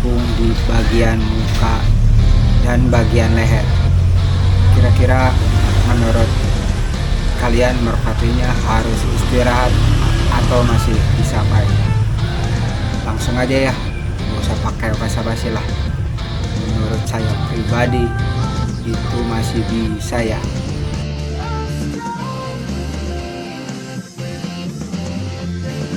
mabung di bagian muka dan bagian leher. Kira-kira menurut kalian merpatinya harus istirahat atau masih bisa main? Langsung aja ya, nggak usah pakai basa-basi lah. Menurut saya pribadi itu masih bisa ya.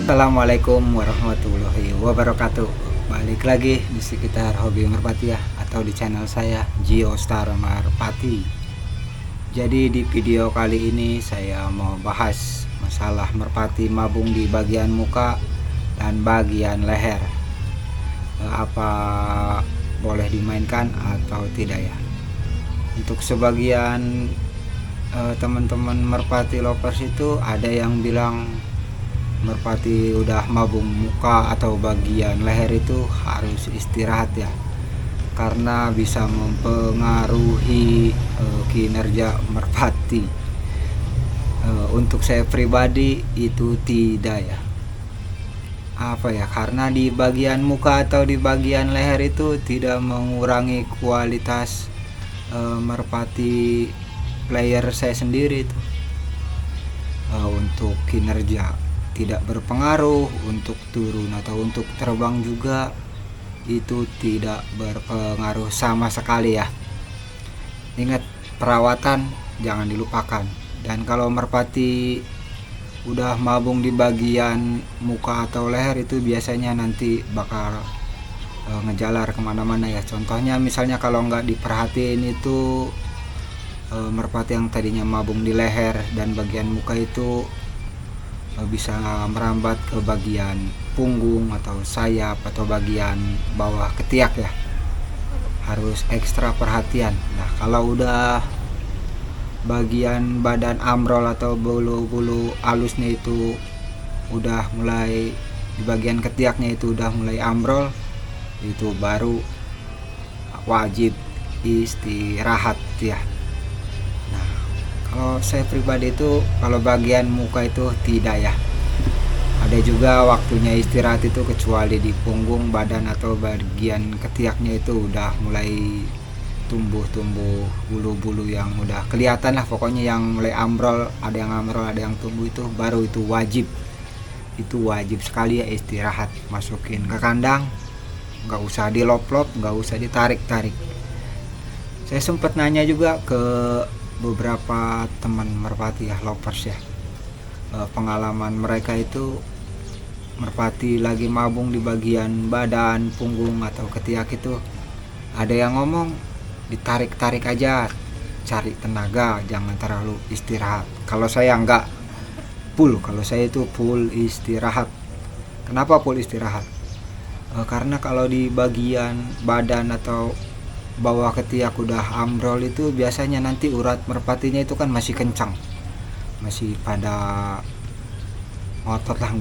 Assalamualaikum warahmatullahi wabarakatuh. Balik lagi di sekitar hobi merpati ya, atau di channel saya Geostar Merpati. Jadi di video kali ini saya mau bahas masalah merpati mabung di bagian muka dan bagian leher. Apa boleh dimainkan atau tidak ya? Untuk sebagian teman-teman merpati lovers itu ada yang bilang merpati udah mabung muka atau bagian leher itu harus istirahat ya, karena bisa mempengaruhi kinerja merpati. Untuk saya pribadi itu tidak ya. Apa ya, karena di bagian muka atau di bagian leher itu tidak mengurangi kualitas merpati player saya sendiri itu. Untuk kinerja tidak berpengaruh, untuk turun atau untuk terbang juga itu tidak berpengaruh sama sekali ya. Ingat, perawatan jangan dilupakan. Dan kalau merpati udah mabung di bagian muka atau leher itu biasanya nanti bakal ngejalar kemana-mana ya. Contohnya misalnya kalau nggak diperhatiin itu merpati yang tadinya mabung di leher dan bagian muka itu bisa merambat ke bagian punggung atau sayap atau bagian bawah ketiak ya. Harus ekstra perhatian. Nah, kalau udah bagian badan amrol atau bulu-bulu halusnya itu udah mulai di bagian ketiaknya itu udah mulai amrol, itu baru wajib istirahat ya. Kalau saya pribadi itu kalau bagian muka itu tidak ya. Ada juga waktunya istirahat itu, kecuali di punggung badan atau bagian ketiaknya itu udah mulai tumbuh bulu-bulu yang udah kelihatan lah, pokoknya yang mulai amrol, ada yang amrol ada yang tumbuh, itu baru itu wajib sekali ya istirahat. Masukin ke kandang, nggak usah dilop-lop, nggak usah ditarik-tarik. Saya sempat nanya juga ke beberapa teman merpati ya, lovers ya, pengalaman mereka itu merpati lagi mabung di bagian badan, punggung atau ketiak itu, ada yang ngomong ditarik-tarik aja, cari tenaga, jangan terlalu istirahat. Kalau saya enggak, kalau saya itu full istirahat. Kenapa full istirahat? Karena kalau di bagian badan atau bawah ketiak udah ambrol itu biasanya nanti urat merpatinya itu kan masih kencang, masih pada ngotot lah,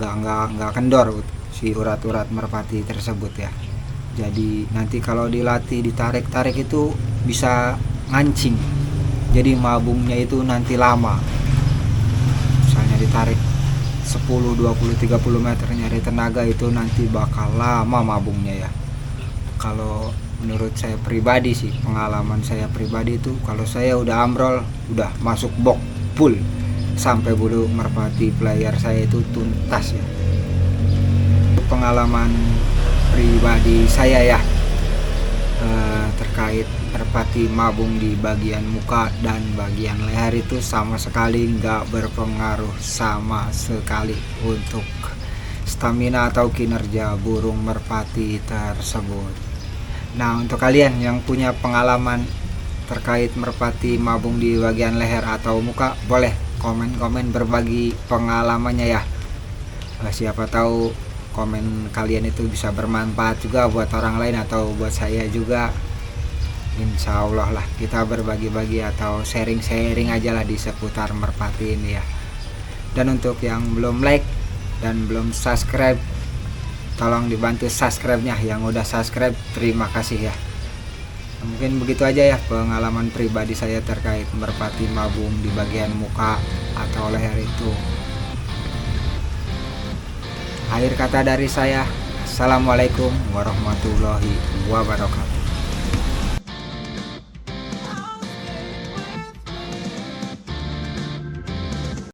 nggak kendor si urat-urat merpati tersebut ya. Jadi nanti kalau dilatih ditarik-tarik itu bisa ngancing, jadi mabungnya itu nanti lama. Misalnya ditarik 10, 20, 30 meter nyari tenaga itu nanti bakal lama mabungnya ya. Kalau menurut saya pribadi sih, pengalaman saya pribadi itu, kalau saya udah amrol, udah masuk box full sampai bulu merpati player saya itu tuntas ya. Pengalaman pribadi saya ya, terkait merpati mabung di bagian muka dan bagian leher itu sama sekali nggak berpengaruh sama sekali untuk stamina atau kinerja burung merpati tersebut. Nah, untuk kalian yang punya pengalaman terkait merpati mabung di bagian leher atau muka, boleh komen-komen berbagi pengalamannya ya. Siapa tahu komen kalian itu bisa bermanfaat juga buat orang lain atau buat saya juga. Insya Allah lah kita berbagi-bagi atau sharing-sharing aja lah di seputar merpati ini ya. Dan untuk yang belum like dan belum subscribe, tolong dibantu subscribe-nya. Yang udah subscribe terima kasih ya. Mungkin begitu aja ya pengalaman pribadi saya terkait merpati mabung di bagian muka atau leher itu. Akhir kata dari saya, Assalamualaikum warahmatullahi wabarakatuh.